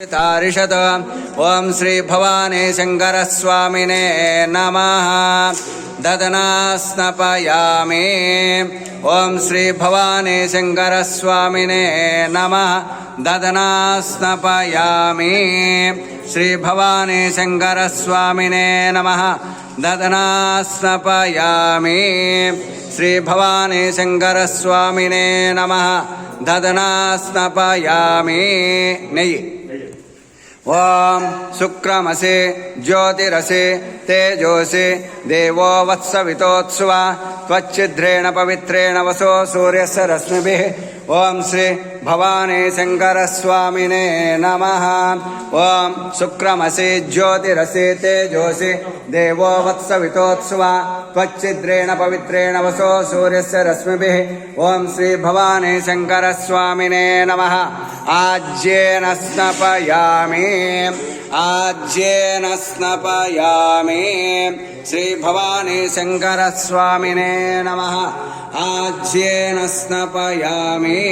तारिषद ओं श्री भवानी शंकर स्वामिने नमः ददना स्नपयामि ओं श्री भवानी शंकर स्वामिने नमः ददना स्नपयामि श्री भवानी शंकर स्वामिने नमः ददना स्नपयामि श्री भवानी शंकर स्वामिने नमः ददना स्नपयामि नहीं ओं शुक्रमसि ज्योतिरसि तेजोसि देवो वत्सवितोत्सवा त्वच्छिद्रेण पवित्रेण वसो सूर्यस्य रश्मिभिः ओं श्री भवानी शंकर स्वामिने नमः ओं शुक्रमसि ज्योतिरसि तेजोसि देवो वत्सवितोत्सवा त्वच्छिद्रेण पवित्रेण वसो सूर्यस्य रश्मिभिः ओं श्री भवानी शंकर स्वामिने नमः आज्येन स्नपयामि आज्येन स्नपयामि श्री भवानी शंकर स्वामिने नमः आज्येन स्नपयामि।